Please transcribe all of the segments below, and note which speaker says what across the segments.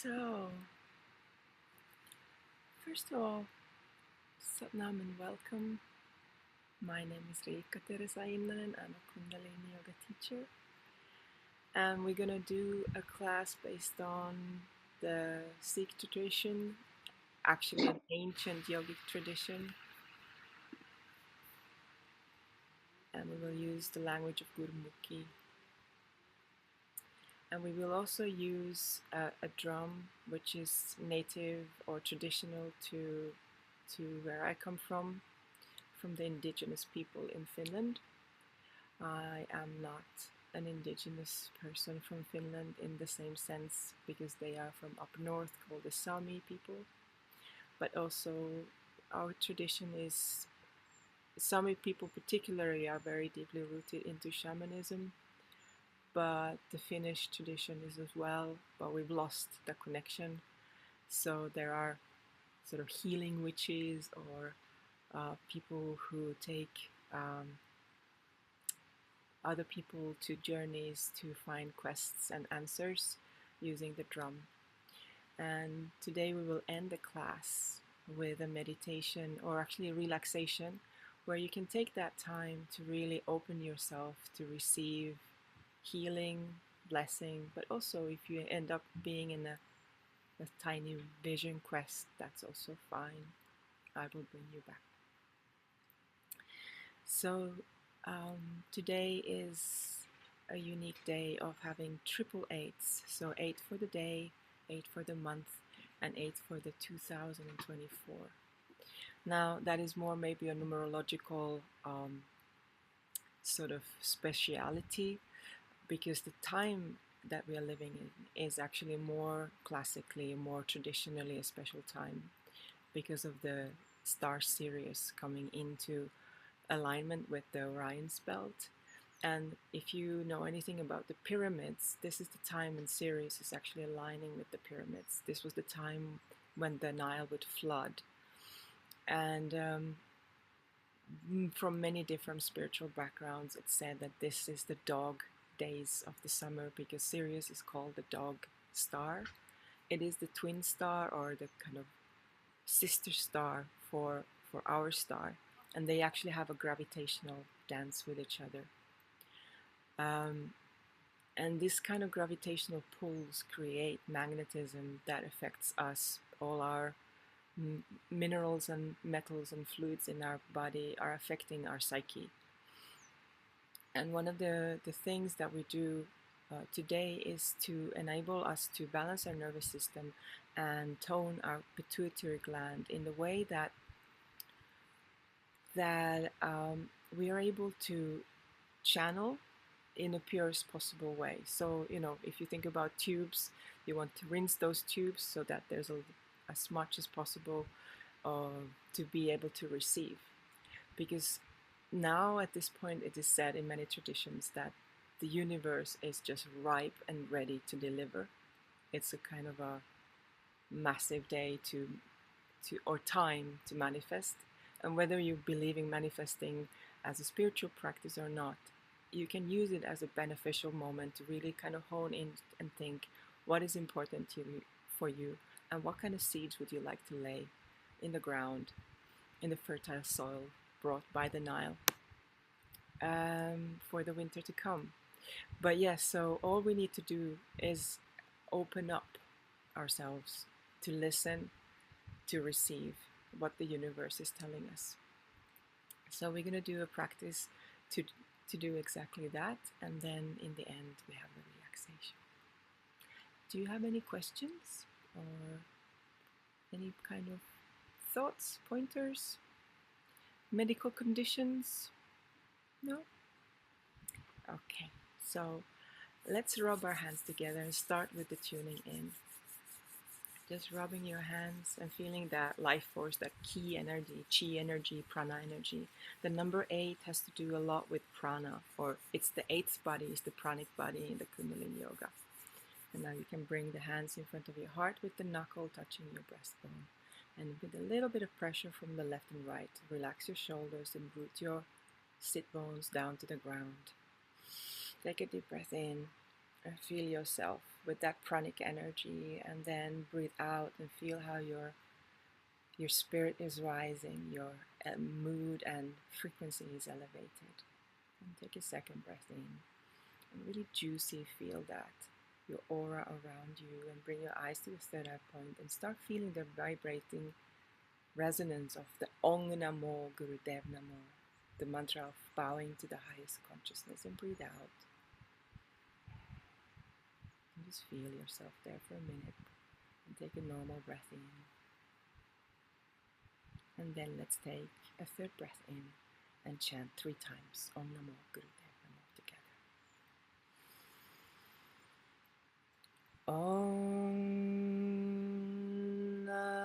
Speaker 1: So, first of all, Satnam and welcome. My name is Riikka Theresa. I'm a Kundalini Yoga teacher. And we're going to do a class based on the Sikh tradition, actually an ancient yogic tradition. And we will use the language of Gurmukhi. And we will also use a drum, which is native or traditional to where I come from the indigenous people in Finland. I am not an indigenous person from Finland in the same sense because they are from up north called the Sami people. But also our tradition is, Sami people particularly are very deeply rooted into shamanism. But the Finnish tradition is as well, but we've lost the connection. So there are sort of healing witches or people who take other people to journeys to find quests and answers using the drum. And today we will end the class with a meditation, or actually a relaxation, where you can take that time to really open yourself to receive healing, blessing, but also if you end up being in a tiny vision quest, that's also fine. I will bring you back. So today is a unique day of having triple eights. So 8 for the day, 8 for the month, and 8 for the 2024. Now that is more maybe a numerological sort of speciality, because the time that we are living in is actually more classically, more traditionally a special time because of the star Sirius coming into alignment with the Orion's belt. And if you know anything about the pyramids, this is the time when Sirius is actually aligning with the pyramids. This was the time when the Nile would flood. And from many different spiritual backgrounds, it's said that this is the dog days of the summer because Sirius is called the dog star. It is the twin star or the kind of sister star for our star, and they actually have a gravitational dance with each other. And this kind of gravitational pulls create magnetism that affects us. All our minerals and metals and fluids in our body are affecting our psyche. And one of the things that we do today is to enable us to balance our nervous system and tone our pituitary gland in the way that we are able to channel in the purest possible way. So, if you think about tubes, you want to rinse those tubes so that there's as much as possible to be able to receive. Because now at this point it is said in many traditions that the universe is just ripe and ready to deliver. It's a kind of a massive day or time to manifest. And whether you believe in manifesting as a spiritual practice or not, you can use it as a beneficial moment to really kind of hone in and think what is important for you and what kind of seeds would you like to lay in the ground, in the fertile soil brought by the Nile for the winter to come. But yes, so all we need to do is open up ourselves to listen, to receive what the universe is telling us. So we're going to do a practice to do exactly that, and then in the end we have the relaxation. Do you have any questions or any kind of thoughts, pointers, medical conditions? No? Okay, so let's rub our hands together and start with the tuning in. Just rubbing your hands and feeling that life force, that ki energy, chi energy, prana energy. The number 8 has to do a lot with prana, or it's the 8th body, it's the pranic body in the Kundalini Yoga. And now you can bring the hands in front of your heart with the knuckle touching your breastbone. And with a little bit of pressure from the left and right, relax your shoulders and root your sit bones down to the ground. Take a deep breath in feel yourself with that pranic energy, and then breathe out and feel how your spirit is rising, your mood and frequency is elevated. And take a second breath in and really juicy feel that, your aura around you, and bring your eyes to the third eye point and start feeling the vibrating resonance of the Ong Namo Gurudev Namo, the mantra of bowing to the highest consciousness, and breathe out. And just feel yourself there for a minute and take a normal breath in. And then let's take a third breath in and chant 3 times Om Namo Gurudev Namo together. Om Namo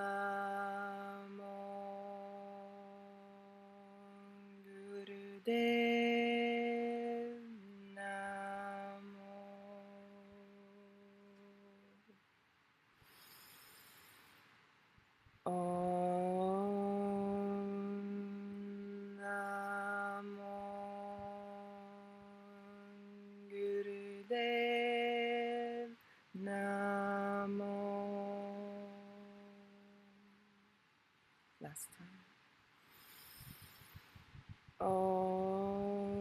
Speaker 1: Gurudev Namo. Last time. Om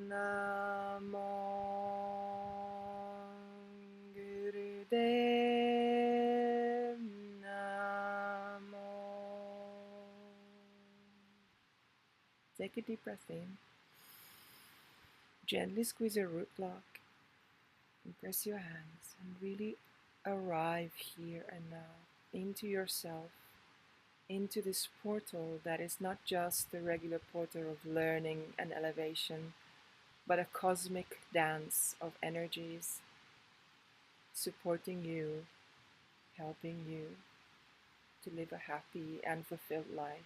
Speaker 1: Namo Gurudev Namo. Take a deep breath in. Gently squeeze your root block and press your hands and really arrive here and now into yourself, into this portal that is not just the regular portal of learning and elevation, but a cosmic dance of energies supporting you, helping you to live a happy and fulfilled life.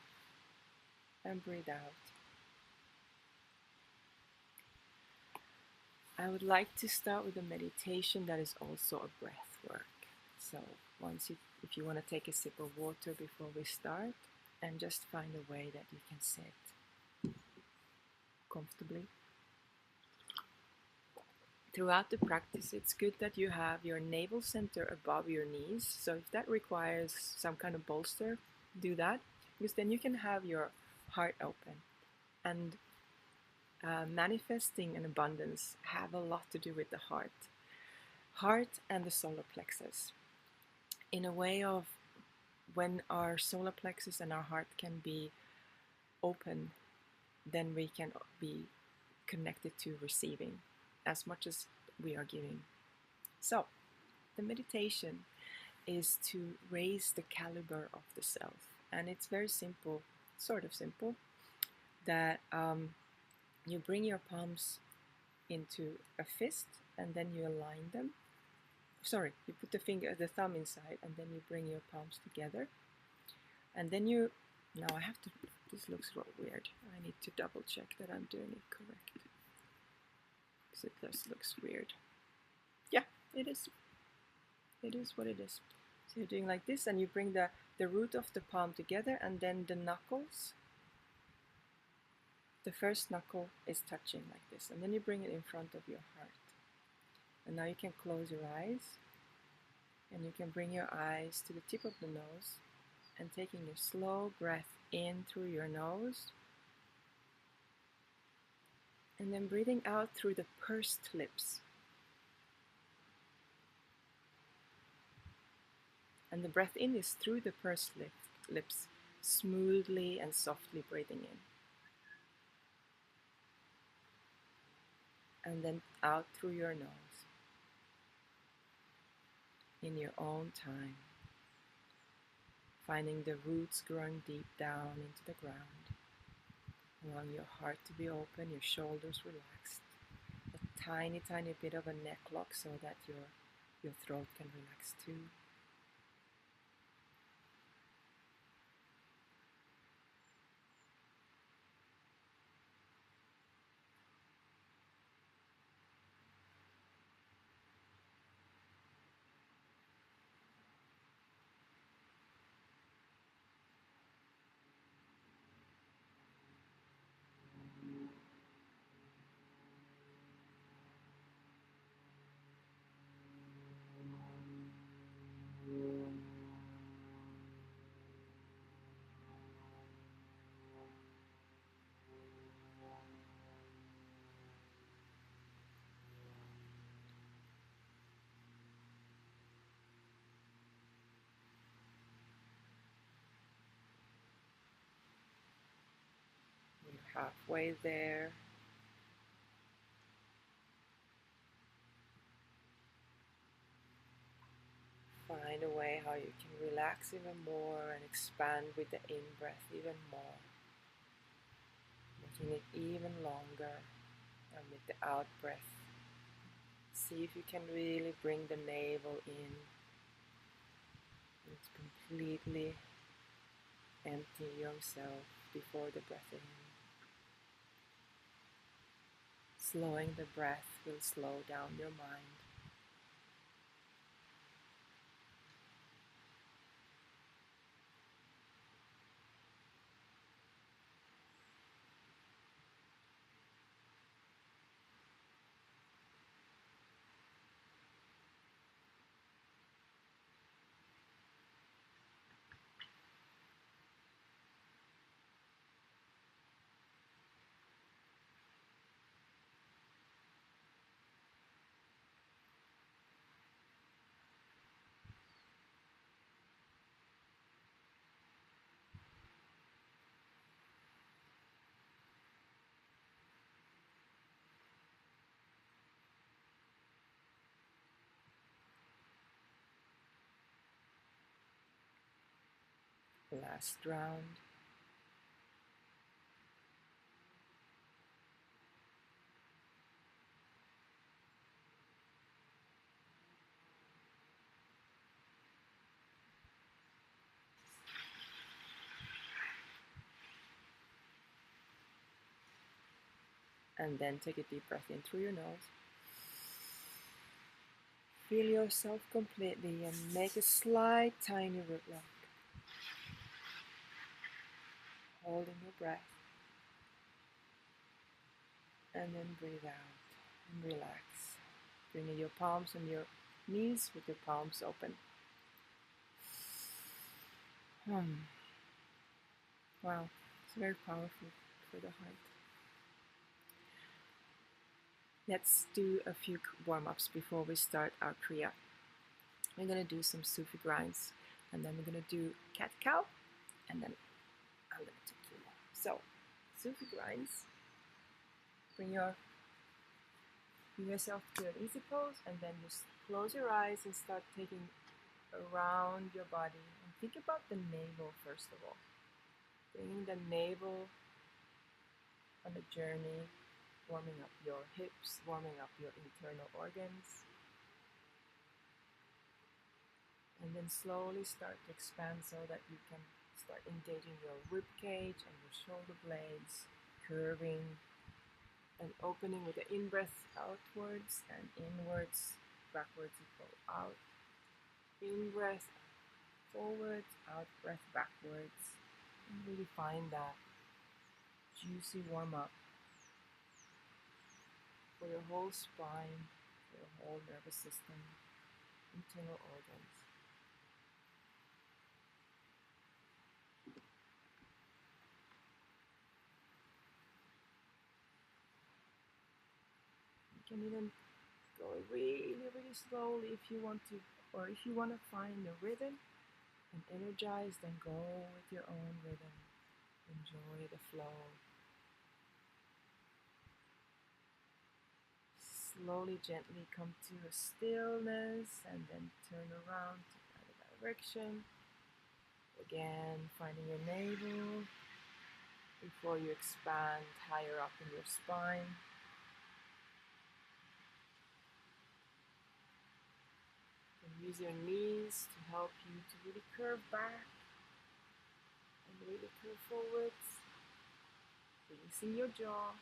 Speaker 1: And breathe out. I would like to start with a meditation that is also a breath work. So if you want to take a sip of water before we start, and just find a way that you can sit comfortably. Throughout the practice, it's good that you have your navel center above your knees. So if that requires some kind of bolster, do that, because then you can have your heart open. And manifesting an abundance have a lot to do with the heart and the solar plexus. In a way of when our solar plexus and our heart can be open, then we can be connected to receiving as much as we are giving. So the meditation is to raise the caliber of the self, and it's very simple, sort of simple, that you bring your palms into a fist and then you align them. Sorry, you put the thumb inside, and then you bring your palms together, and then this looks weird. I need to double check that I'm doing it correct, because it just looks weird. Yeah, it is what it is. So you're doing like this, and you bring the root of the palm together, and then the knuckles, the first knuckle is touching like this, and then you bring it in front of your heart. And now you can close your eyes, and you can bring your eyes to the tip of the nose, and taking a slow breath in through your nose, and then breathing out through the pursed lips. And the breath in is through the pursed lips, smoothly and softly breathing in. And then out through your nose, in your own time, finding the roots growing deep down into the ground, allowing your heart to be open, your shoulders relaxed, a tiny bit of a neck lock so that your throat can relax too. Halfway there. Find a way how you can relax even more and expand with the in-breath even more, making it even longer. And with the out-breath, see if you can really bring the navel in. It's completely empty yourself before the breath in. Slowing the breath will slow down your mind. Last round. And then take a deep breath in through your nose. Feel yourself completely and make a slight tiny root lock. Holding your breath. And then breathe out and relax. Bringing your palms on your knees with your palms open. Wow, it's very powerful for the heart. Let's do a few warm-ups before we start our Kriya. We're going to do some Sufi grinds, and then we're going to do cat-cow, and then I'm going to take you more. So, Sufi grinds. Bring yourself to an easy pose, and then just close your eyes and start taking around your body. And think about the navel first of all. Bringing the navel on a journey, warming up your hips, warming up your internal organs. And then slowly start to expand so that you can start engaging your rib cage and your shoulder blades, curving and opening with the in-breath outwards and inwards, backwards you go out. In-breath forwards, out-breath backwards. And really find that juicy warm-up for your whole spine, for your whole nervous system, internal organs. You can even go really, really slowly if you want to, or if you want to find a rhythm and energize, then go with your own rhythm. Enjoy the flow. Slowly, gently come to a stillness and then turn around to another direction. Again, finding your navel before you expand higher up in your spine. And use your knees to help you to really curve back and really curve forwards. Releasing your jaw,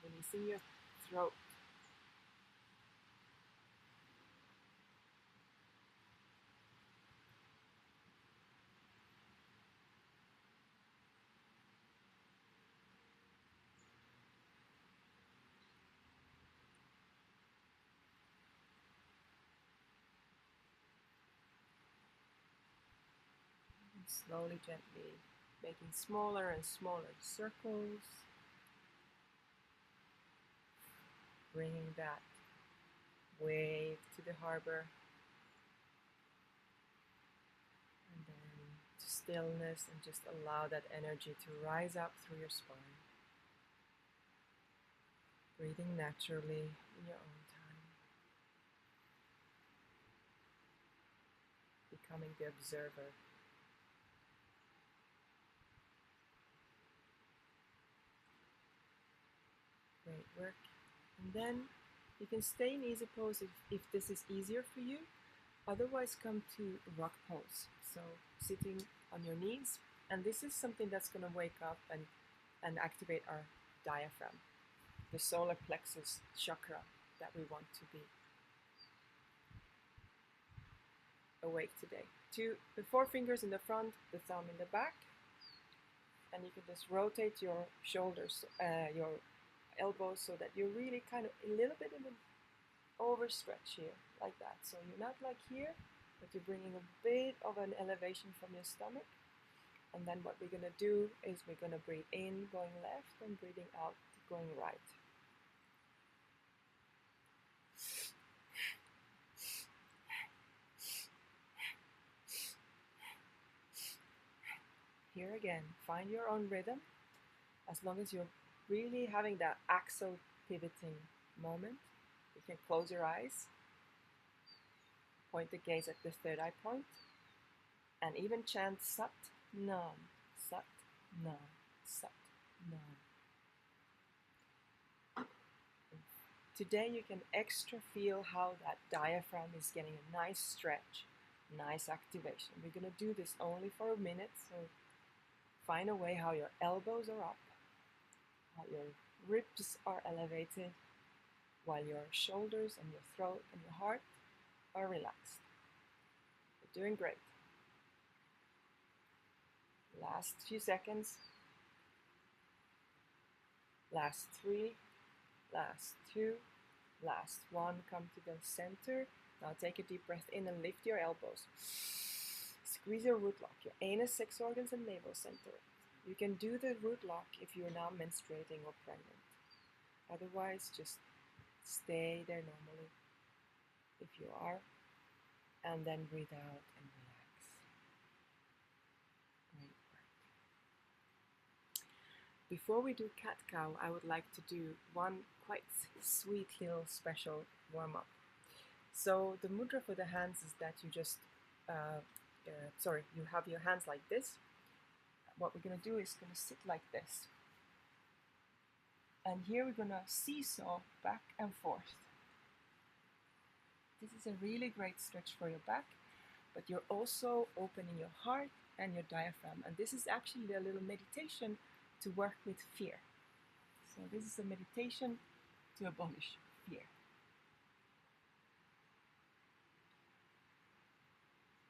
Speaker 1: releasing your throat. Slowly, gently, making smaller and smaller circles, bringing that wave to the harbor, and then to stillness, and just allow that energy to rise up through your spine. Breathing naturally in your own time. Becoming the observer. Great work. And then you can stay in easy pose if this is easier for you. Otherwise, come to rock pose. So sitting on your knees. And this is something that's going to wake up and activate our diaphragm, the solar plexus chakra that we want to be awake today. The four fingers in the front, the thumb in the back. And you can just rotate your shoulders, your elbows, so that you're really kind of a little bit of an overstretch here, like that. So you're not like here, but you're bringing a bit of an elevation from your stomach. And then what we're going to do is we're going to breathe in, going left, and breathing out, going right. Here again, find your own rhythm. As long as you're really having that axial pivoting moment, you can close your eyes, point the gaze at the third eye point, and even chant Sat Nam, Sat Nam, Sat Nam. Today you can extra feel how that diaphragm is getting a nice stretch, nice activation. We're going to do this only for a minute, so find a way how your elbows are up, how your ribs are elevated, while your shoulders and your throat and your heart are relaxed. You're doing great. Last few seconds. Last 3, last 2, last 1. Come to the center. Now take a deep breath in and lift your elbows. Squeeze your root lock, your anus, sex organs, and navel center. You can do the root lock if you're now menstruating or pregnant. Otherwise, just stay there normally if you are. And then breathe out and relax. Great work. Before we do cat-cow, I would like to do one quite sweet little special warm-up. So the mudra for the hands is that you just, you have your hands like this. What we're going to do is going to sit like this. And here we're going to seesaw back and forth. This is a really great stretch for your back, but you're also opening your heart and your diaphragm. And this is actually a little meditation to work with fear. So this is a meditation to abolish fear.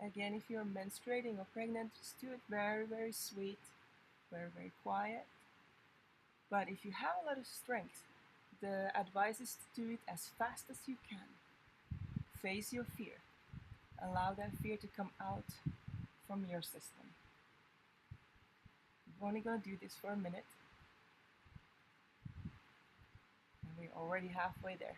Speaker 1: Again, if you're menstruating or pregnant, just do it very, very sweet, very, very quiet. But if you have a lot of strength, the advice is to do it as fast as you can. Face your fear. Allow that fear to come out from your system. We're only going to do this for a minute. And we're already halfway there.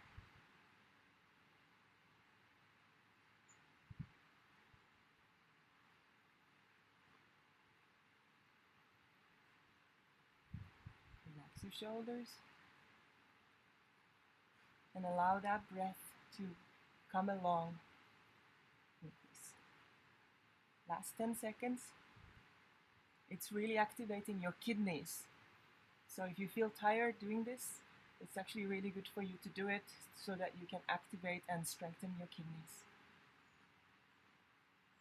Speaker 1: Relax your shoulders. And allow that breath to come along with this. Last 10 seconds. It's really activating your kidneys. So if you feel tired doing this, it's actually really good for you to do it so that you can activate and strengthen your kidneys.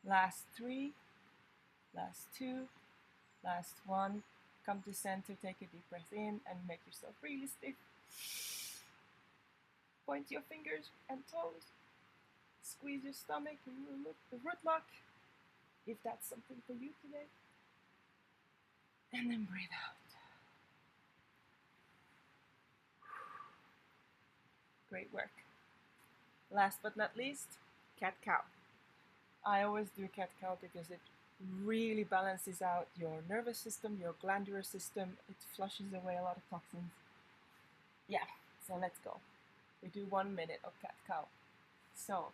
Speaker 1: Last 3, last 2, last 1. Come to center, take a deep breath in and make yourself really stiff. Point your fingers and toes. Squeeze your stomach and the root lock, if that's something for you today. And then breathe out. Great work. Last but not least, cat-cow. I always do cat-cow because it really balances out your nervous system, your glandular system. It flushes away a lot of toxins. Yeah, so let's go. We do 1 minute of cat-cow. So,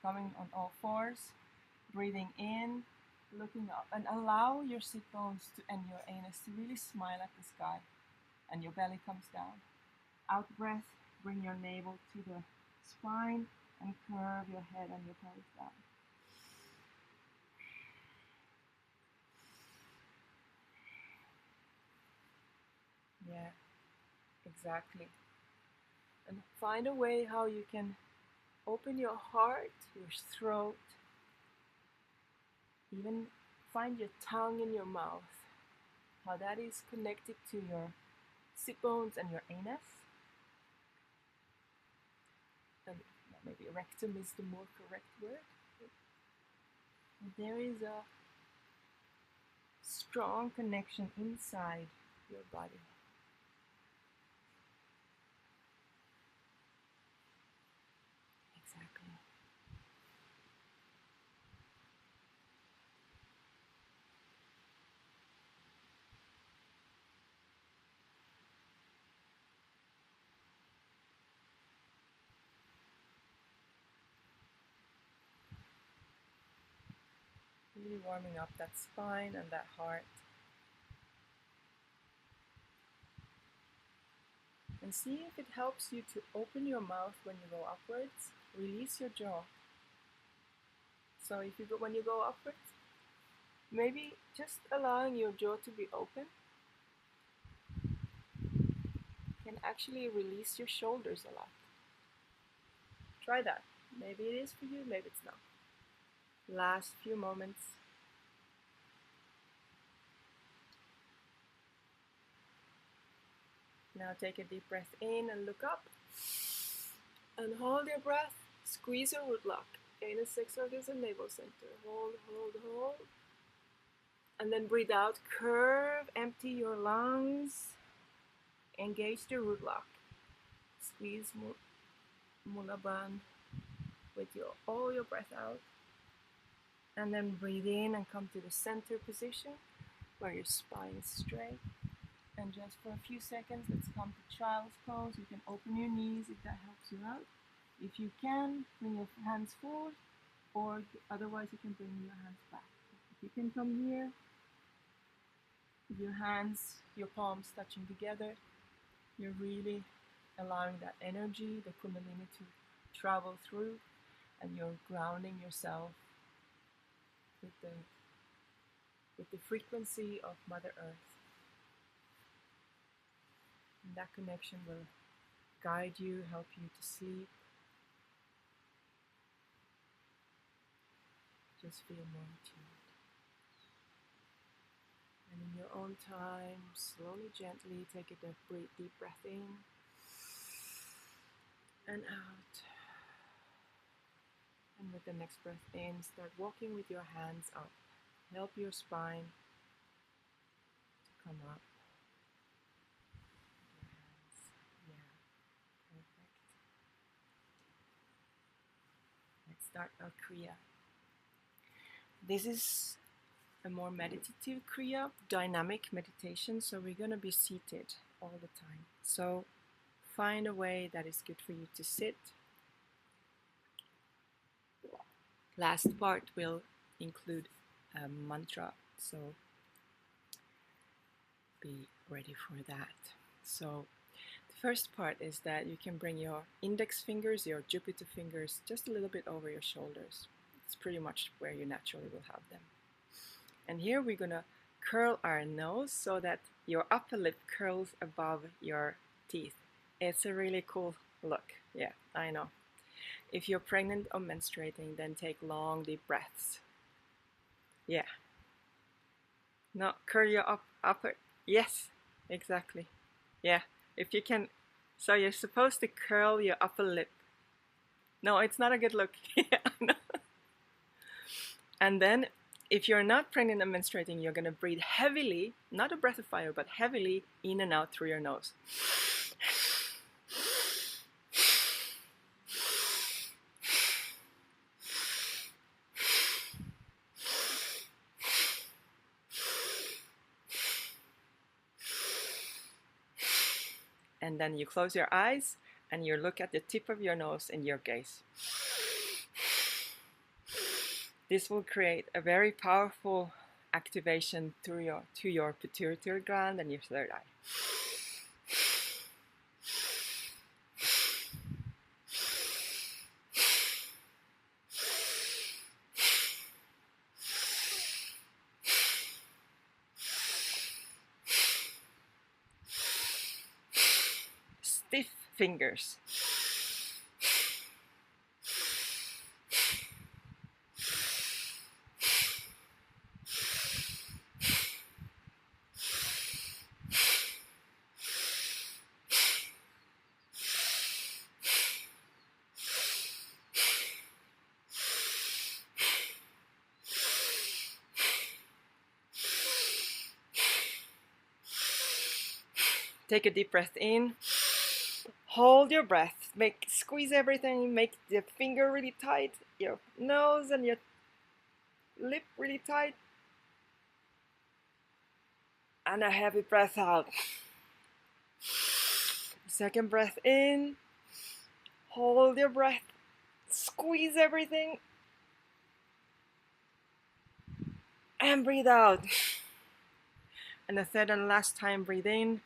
Speaker 1: coming on all fours, breathing in, looking up, and allow your sit bones and your anus to really smile at the sky, and your belly comes down. Out breath, bring your navel to the spine and curve your head and your pelvis down. Yeah, exactly. And find a way how you can open your heart, your throat, even find your tongue in your mouth, how that is connected to your sit bones and your anus. And maybe rectum is the more correct word. There is a strong connection inside your body. Exactly. Really warming up that spine and that heart. And see if it helps you to open your mouth when you go upwards. Release your jaw. So if you go, when you go upwards, maybe just allowing your jaw to be open can actually release your shoulders a lot. Try that. Maybe it is for you, maybe it's not. Last few moments. Now take a deep breath in and look up. And hold your breath. Squeeze your root lock. Anus, sex organs, and navel center. Hold, hold, hold. And then breathe out. Curve, empty your lungs. Engage the root lock. Squeeze Mula Bandha with all your breath out. And then breathe in and come to the center position where your spine is straight. And just for a few seconds, let's come to child's pose. You can open your knees if that helps you out. If you can, bring your hands forward, or otherwise you can bring your hands back. If you can come here, with your hands, your palms touching together, you're really allowing that energy, the Kundalini, to travel through, and you're grounding yourself with the frequency of Mother Earth. And that connection will guide you, help you to sleep. Just feel more tuned. And in your own time, slowly, gently take a deep breath in and out. And with the next breath in, start walking with your hands up. Help your spine to come up. Your hands. Yeah, perfect. Let's start our Kriya. This is a more meditative Kriya, dynamic meditation, so we're going to be seated all the time. So find a way that is good for you to sit. Last part will include a mantra, so be ready for that. So the first part is that you can bring your index fingers, your Jupiter fingers, just a little bit over your shoulders. It's pretty much where you naturally will have them. And here we're going to curl our nose so that your upper lip curls above your teeth. It's a really cool look. Yeah, I know. If you're pregnant or menstruating, then take long, deep breaths. Yeah. No, curl your upper. Yes, exactly. Yeah, if you can. So you're supposed to curl your upper lip. No, it's not a good look. Yeah, I know. And then, if you're not pregnant and menstruating, you're going to breathe heavily, not a breath of fire, but heavily in and out through your nose. And then you close your eyes and you look at the tip of your nose and your gaze. This will create a very powerful activation to your pituitary gland and your third eye. stiff fingers. Take a deep breath in. Hold your breath. Squeeze everything. Make the finger really tight. Your nose and your lip really tight. And a heavy breath out. Second breath in. Hold your breath. Squeeze everything. And breathe out. And the third and last time, breathe in.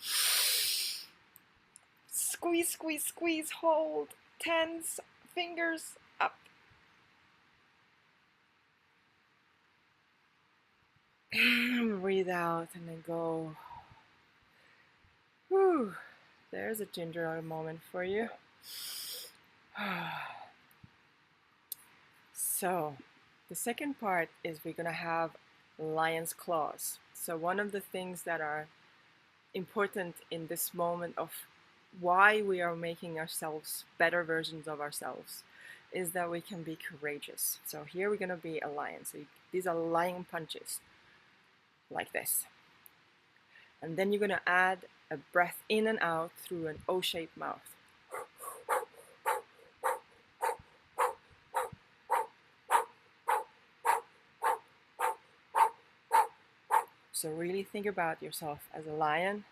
Speaker 1: Squeeze, squeeze, squeeze, hold. Tense, fingers up. Breathe out and then go. Whew. There's a ginger ale moment for you. So, the second part is we're going to have lion's claws. So one of the things that are important in this moment of why we are making ourselves better versions of ourselves is that we can be courageous. So here we're going to be a lion. So these are lion punches, like this. And then you're going to add a breath in and out through an O-shaped mouth. So really think about yourself as a lion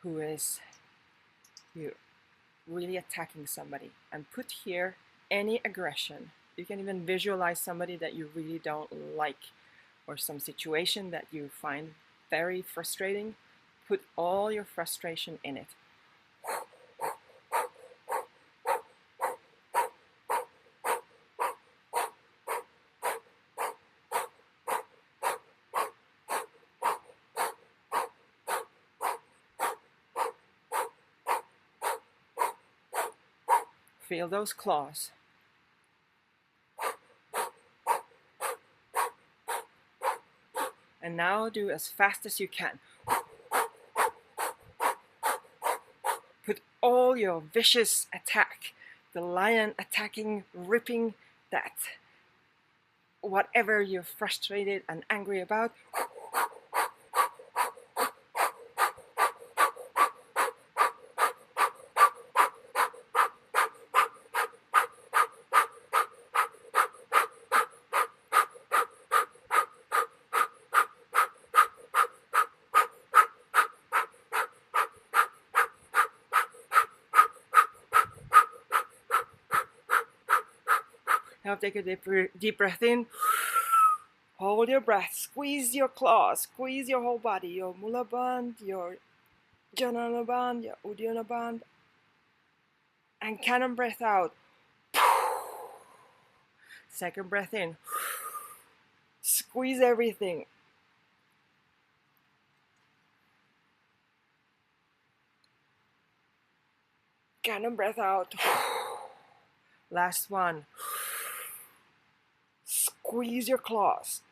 Speaker 1: who is really attacking somebody, and put here any aggression. You can even visualize somebody that you really don't like or some situation that you find very frustrating. Put all your frustration in it. Feel those claws. And now do as fast as you can. Put all your vicious attack, the lion attacking, ripping that, whatever you're frustrated and angry about. Now take a deep breath in. Hold your breath. Squeeze your claws. Squeeze your whole body. Your mula band, your jhana band, your uddiyana band. And cannon breath out. Second breath in. Squeeze everything. Cannon breath out. Last one. Squeeze your claws.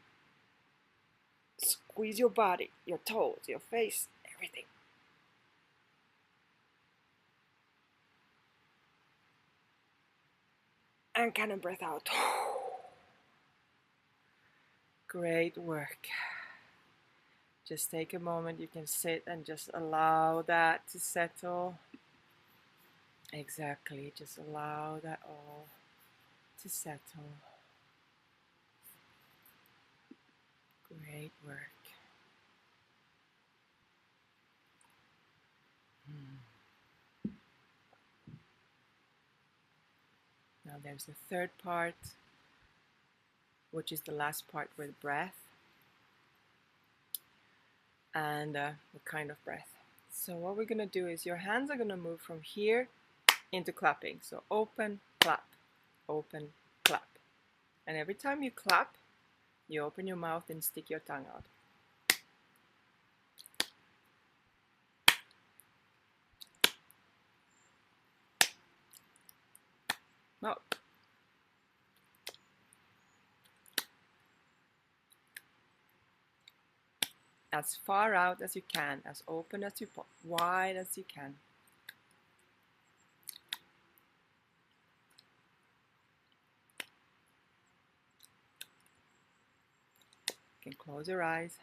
Speaker 1: Squeeze your body, your toes, your face, everything. And cannon breath out. Great work. Just take a moment. You can sit and just allow that to settle. Exactly. Just allow that all to settle. Great work. Now there's the third part, which is the last part with breath. And what kind of breath? So what we're going to do is your hands are going to move from here into clapping. So open, clap, open, clap. And every time you clap, you open your mouth and stick your tongue out. No. As far out as you can, as open as you wide as you can. You can close your eyes.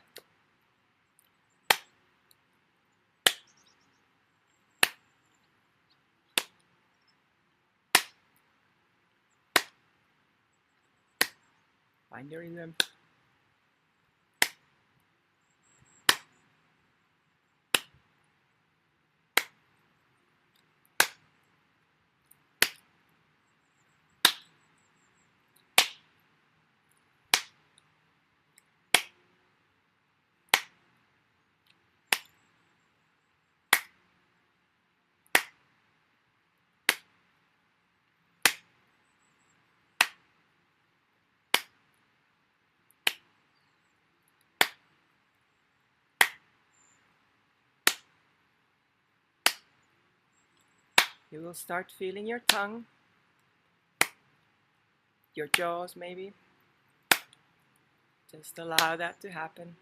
Speaker 1: Find your rhythm. You will start feeling your tongue, your jaws maybe. Just allow that to happen.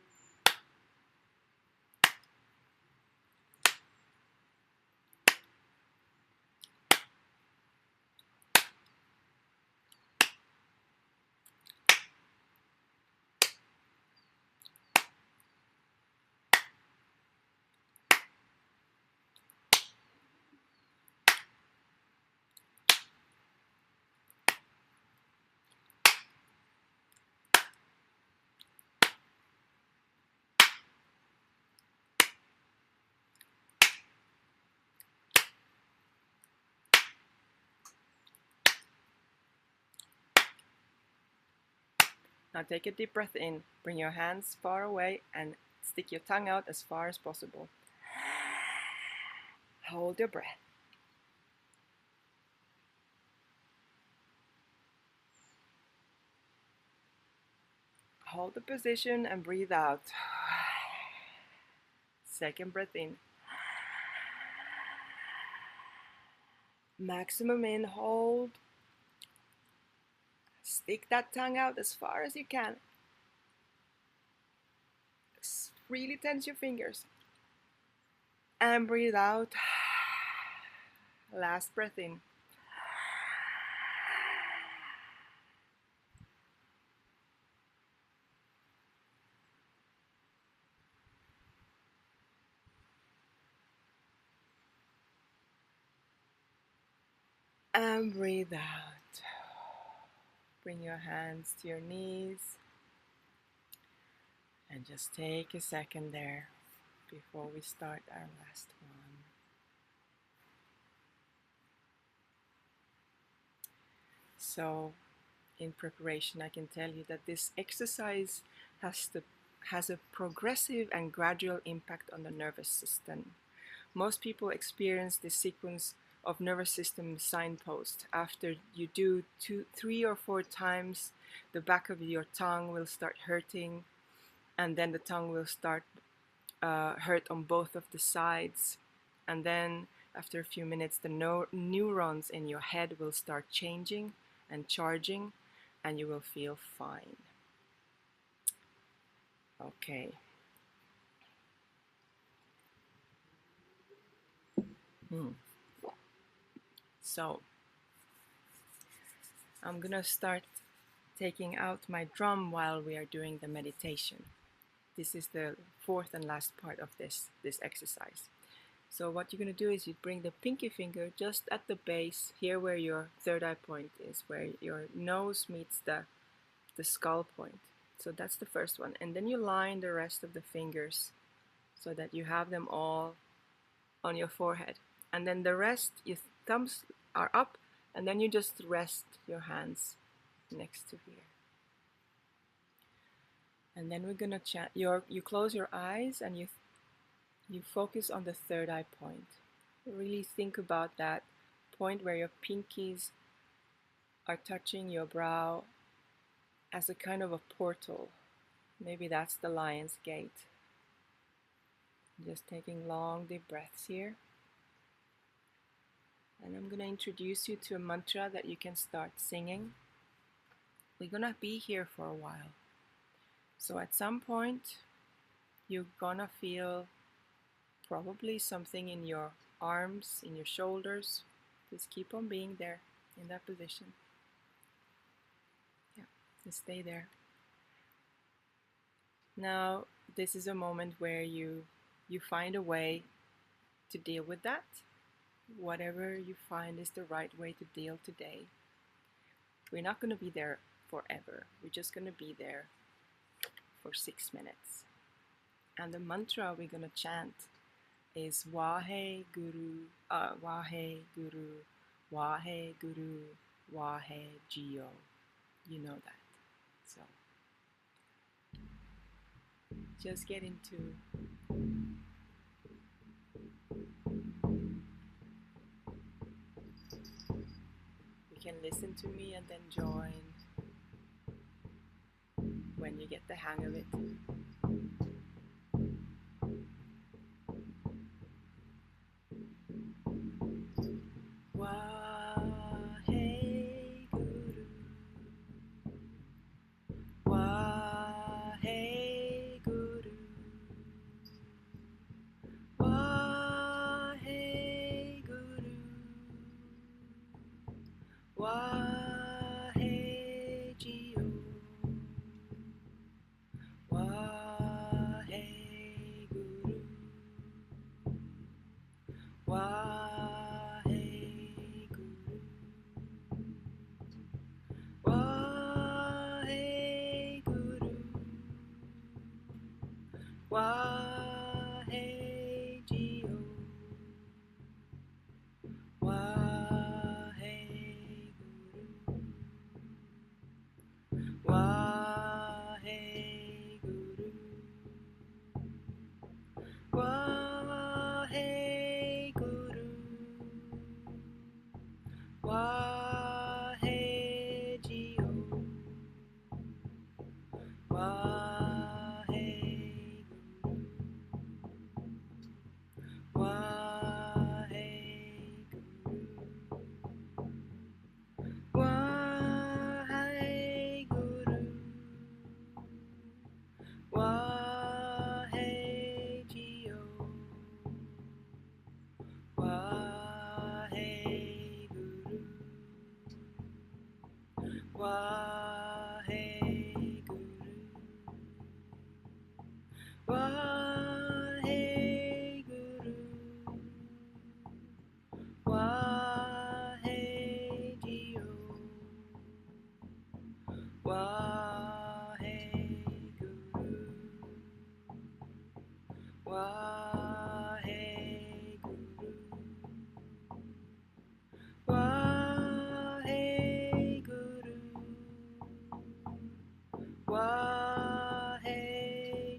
Speaker 1: Now take a deep breath in. Bring your hands far away and stick your tongue out as far as possible. Hold your breath. Hold the position and breathe out. Second breath in. Maximum in, hold. Stick that tongue out as far as you can. Really tense your fingers. And breathe out. Last breath in. And breathe out. Bring your hands to your knees. And just take a second there before we start our last one. So, in preparation, I can tell you that this exercise has a progressive and gradual impact on the nervous system. Most people experience this sequence of nervous system signpost. After you do 2, 3 or 4 times, the back of your tongue will start hurting, and then the tongue will start hurt on both of the sides. And then after a few minutes, the neurons in your head will start changing and charging, and you will feel fine. Okay. So I'm gonna start taking out my drum while we are doing the meditation. This is the 4th and last part of this exercise. So what you're going to do is you bring the pinky finger just at the base, here where your third eye point is, where your nose meets the skull point. So that's the first one. And then you line the rest of the fingers so that you have them all on your forehead. And then the rest, your thumbs are up, and then you just rest your hands next to here. And then we're going to chant. You close your eyes and you focus on the third eye point. Really think about that point where your pinkies are touching your brow as a kind of a portal. Maybe that's the lion's gate. Just taking long deep breaths here. And I'm going to introduce you to a mantra that you can start singing. We're going to be here for a while. So at some point, you're going to feel probably something in your arms, in your shoulders. Just keep on being there in that position. Yeah, just stay there. Now, this is a moment where you find a way to deal with that. Whatever you find is the right way to deal today. We're not going to be there forever. We're just going to be there for 6 minutes. And the mantra we're going to chant is Wahe Guru, Wahe Guru, Wahe Guru, Wahe Jio. You know that. So just get into you can listen to me and then join when you get the hang of it. Wahe Guru, Wahe Guru, Wahe Guru, Wahe Jio, Wahe Guru, Wahe Guru, Wahe Guru, Wahe Jio, Wahe Guru, Wahe Guru, Wahe Guru, Wahe Jio, Wahe Guru, Wahe Guru, Wahe Guru, Wahe Jio, Wahe Guru, Wahe Guru, Wahe Guru, Wahe Jio, Wahe Guru, Wahe Guru, Wahe Guru, Wahe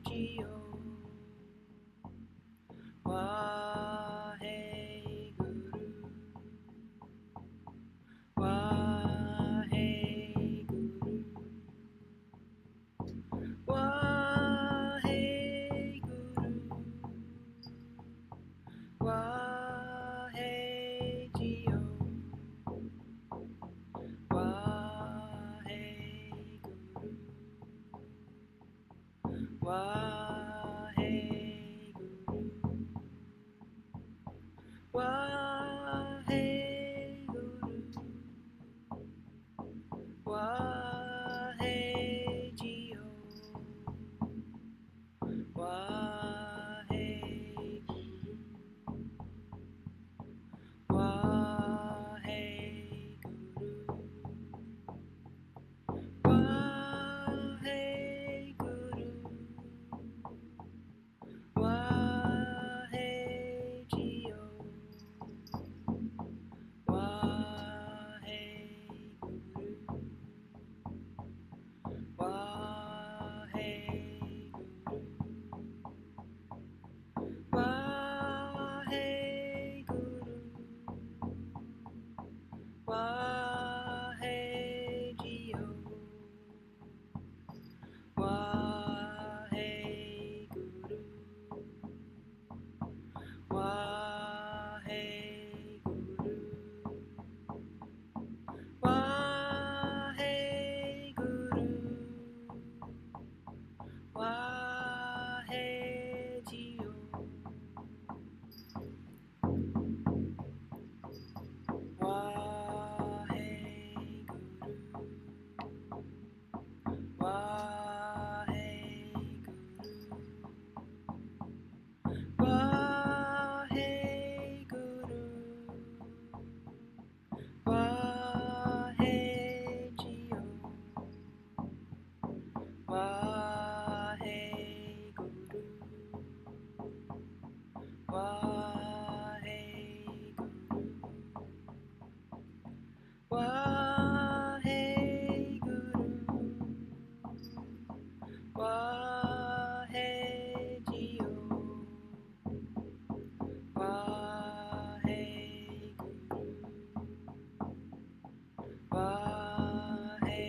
Speaker 1: Jio, Wahe Guru, Wahe Guru, Wahe Guru, Wahe Jio, Wahe Guru, Wahe Guru, Wahe Guru, Wahe Jio, Wahe Guru, Wahe Guru, Wahe Guru, Wahe Jio, Wahe Guru, Wahe Guru, Wahe Guru, Wahe Jio, Wahe Guru, Wahe Guru, Wahe Guru, Wahe Jio, Wahe Guru, Wahe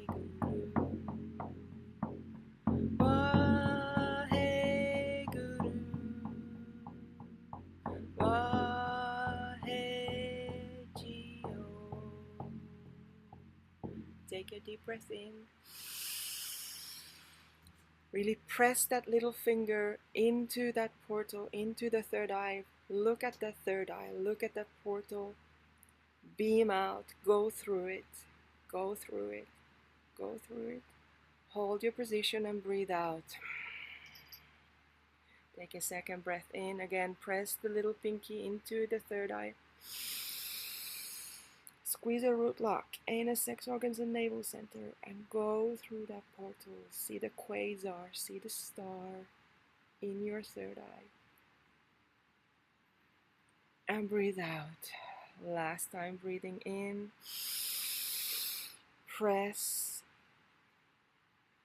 Speaker 1: Guru, Wahe Guru, Wahe Jio. Take a deep breath in. Really press that little finger into that portal, into the third eye. Look at that third eye. Look at that portal. Beam out. Go through it. Go through it. Go through it. Hold your position and breathe out. Take a second breath in. Again, press the little pinky into the third eye. Squeeze a root lock, anus, sex organs, and navel center, and go through that portal. See the quasar, see the star in your third eye. And breathe out. Last time, breathing in. Press,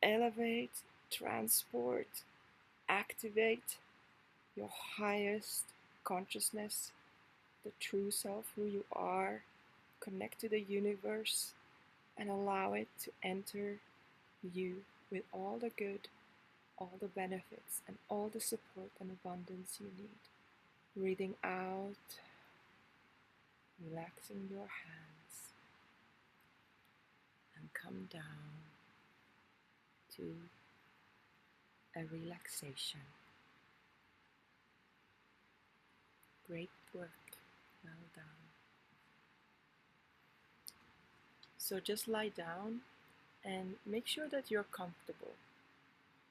Speaker 1: elevate, transport, activate your highest consciousness, the true self, who you are. Connect to the universe and allow it to enter you with all the good, all the benefits, and all the support and abundance you need. Breathing out, relaxing your hands, and come down to a relaxation. Great work, well done. So just lie down and make sure that you're comfortable.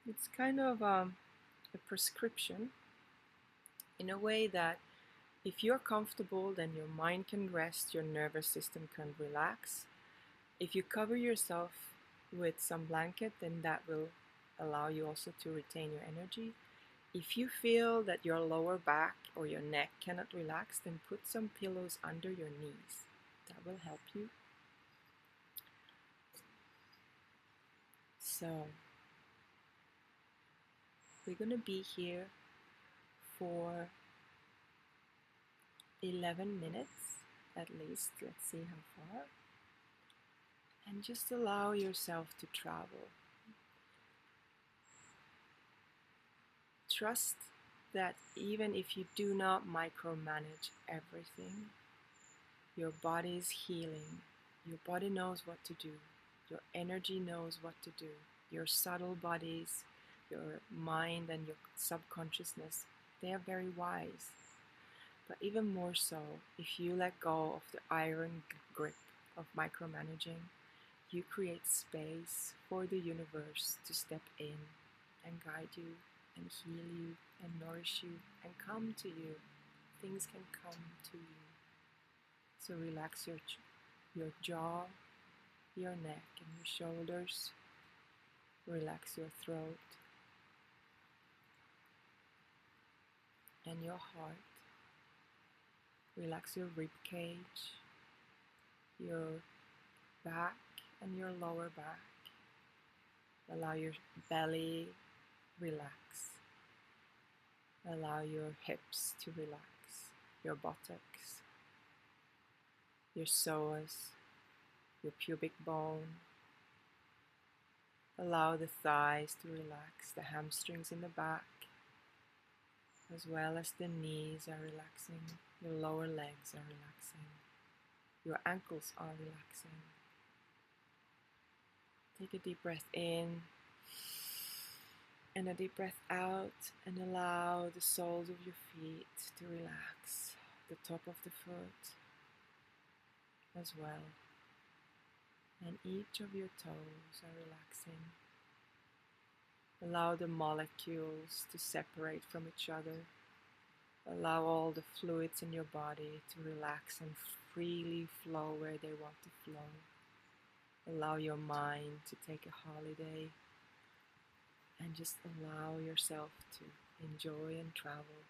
Speaker 1: It's kind of a prescription in a way that if you're comfortable, then your mind can rest, your nervous system can relax. If you cover yourself with some blanket, then that will allow you also to retain your energy. If you feel that your lower back or your neck cannot relax, then put some pillows under your knees. That will help you. So, we're going to be here for 11 minutes at least. Let's see how far. And just allow yourself to travel. Trust that even if you do not micromanage everything, your body is healing. Your body knows what to do. Your energy knows what to do. Your subtle bodies, your mind and your subconsciousness, they are very wise. But even more so, if you let go of the iron grip of micromanaging, you create space for the universe to step in and guide you and heal you and nourish you and come to you. Things can come to you. So relax your jaw, your neck and your shoulders. Relax your throat and your heart. Relax your rib cage, your back and your lower back. Allow your belly relax. Allow your hips to relax, your buttocks, your psoas, your pubic bone. Allow the thighs to relax, the hamstrings in the back, as well as the knees are relaxing, your lower legs are relaxing, your ankles are relaxing. Take a deep breath in and a deep breath out, and allow the soles of your feet to relax, the top of the foot as well. And each of your toes are relaxing. Allow the molecules to separate from each other. Allow all the fluids in your body to relax and freely flow where they want to flow. Allow your mind to take a holiday and just allow yourself to enjoy and travel.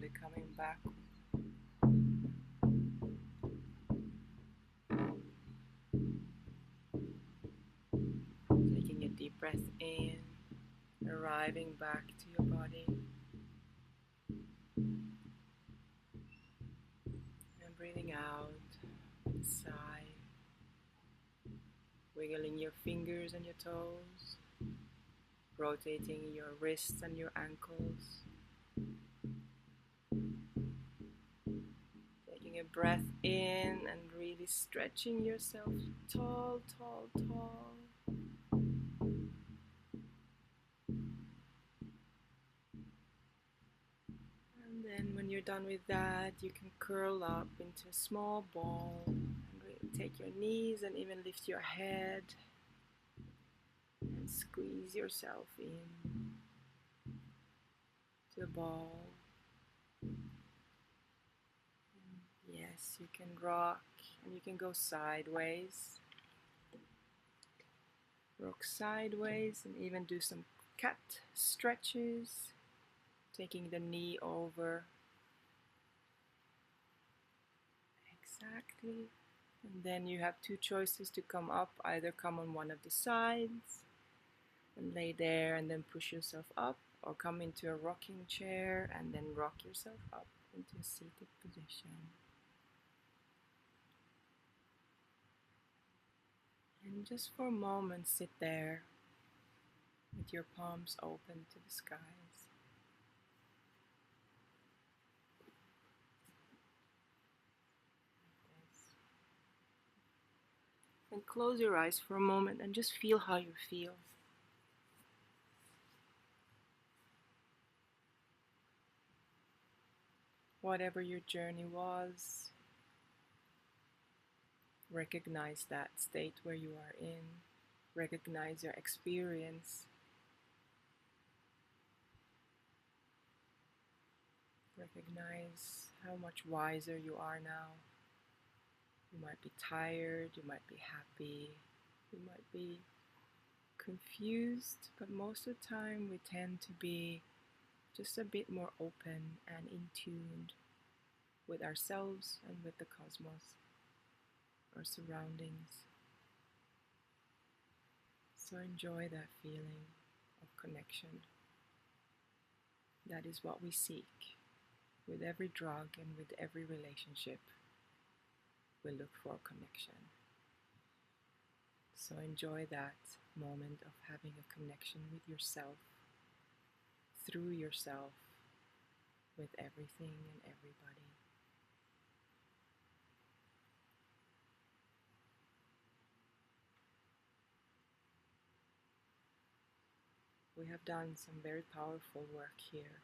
Speaker 1: slowly coming back. Taking a deep breath in, arriving back to your body. And breathing out with a sigh. Wiggling your fingers and your toes. Rotating your wrists and your ankles. Taking a breath in and really stretching yourself tall, tall, tall. And then when you're done with that, you can curl up into a small ball and really take your knees and even lift your head and squeeze yourself in to the ball. Yes, you can rock and you can go sideways. Rock sideways and even do some cat stretches. Taking the knee over. Exactly. And then you have two choices to come up. Either come on one of the sides and lay there and then push yourself up, or come into a rocking chair and then rock yourself up into a seated position. And just for a moment, sit there with your palms open to the skies. And close your eyes for a moment and just feel how you feel. Whatever your journey was, recognize that state where you are in. Recognize your experience. Recognize how much wiser you are now. You might be tired, you might be happy, you might be confused, but most of the time we tend to be just a bit more open and in tune with ourselves and with the cosmos, our surroundings. So enjoy that feeling of connection. That is what we seek with every drug and with every relationship. We look for connection. So enjoy that moment of having a connection with yourself, through yourself, with everything and everybody. We have done some very powerful work here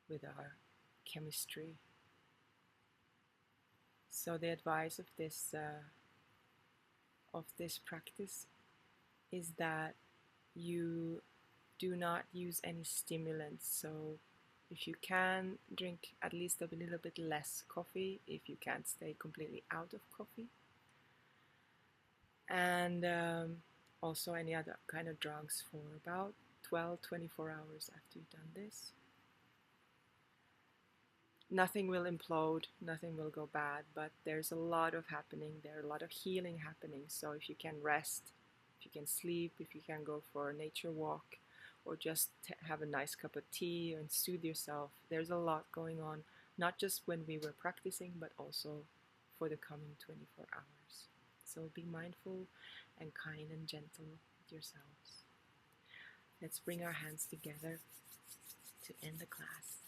Speaker 1: with our chemistry. So the advice of this practice is that you do not use any stimulants. So if you can, drink at least a little bit less coffee if you can't stay completely out of coffee. And also any other kind of drugs for about 12-24 hours after you've done this. Nothing will implode, nothing will go bad, but there's a lot of happening, there's a lot of healing happening. So if you can rest, if you can sleep, if you can go for a nature walk, or just have a nice cup of tea and soothe yourself, there's a lot going on, not just when we were practicing, but also for the coming 24 hours. So be mindful and kind and gentle with yourselves. Let's bring our hands together to end the class.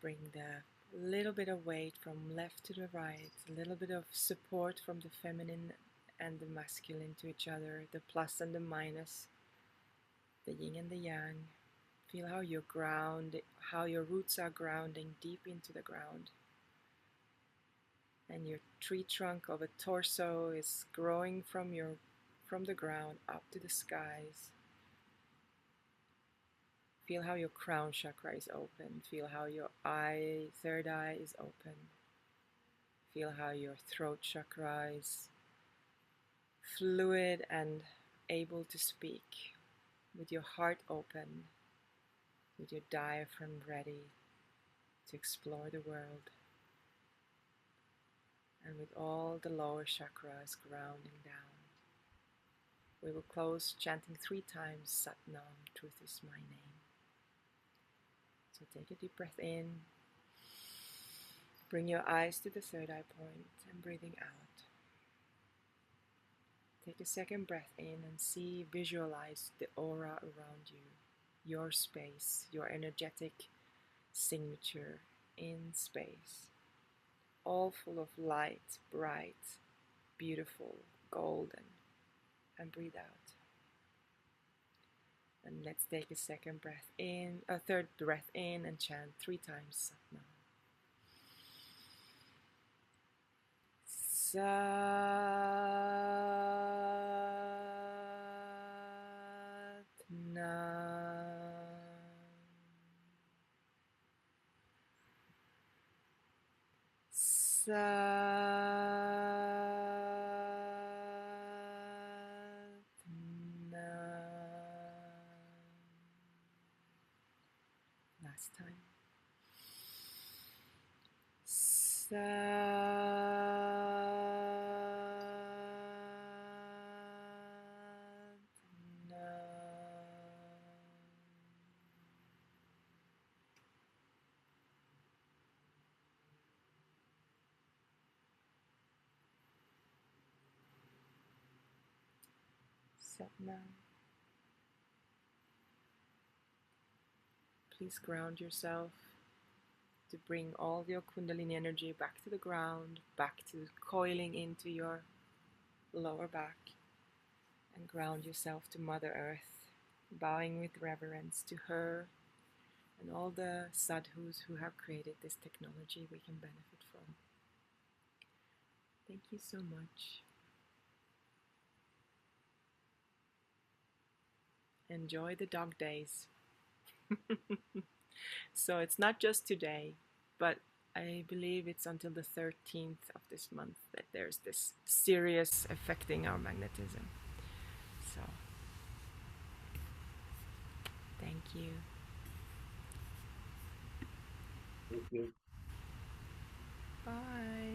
Speaker 1: Bring the little bit of weight from left to the right, a little bit of support from the feminine and the masculine to each other, the plus and the minus, the yin and the yang. Feel how you ground, how your roots are grounding deep into the ground. And your tree trunk of a torso is growing from the ground up to the skies. Feel how your crown chakra is open. Feel how your third eye is open. Feel how your throat chakra is fluid and able to speak. with your heart open, with your diaphragm ready to explore the world, and with all the lower chakras grounding down. We will close chanting 3 times Satnam, truth is my name. So take a deep breath in, bring your eyes to the third eye point, and breathing out. Take a second breath in and see, visualize the aura around you, your space, your energetic signature in space, all full of light, bright, beautiful, golden, and breathe out. And let's take a second breath in, a third breath in, and chant 3 times Satnam. Last time. Satnam. Please ground yourself to bring all your Kundalini energy back to the ground, back to coiling into your lower back, and ground yourself to Mother Earth, bowing with reverence to her and all the sadhus who have created this technology we can benefit from. Thank you so much. Enjoy the dog days. So it's not just today, but I believe it's until the 13th of this month that there's this serious affecting our magnetism. So, thank you.
Speaker 2: Thank you.
Speaker 1: Bye.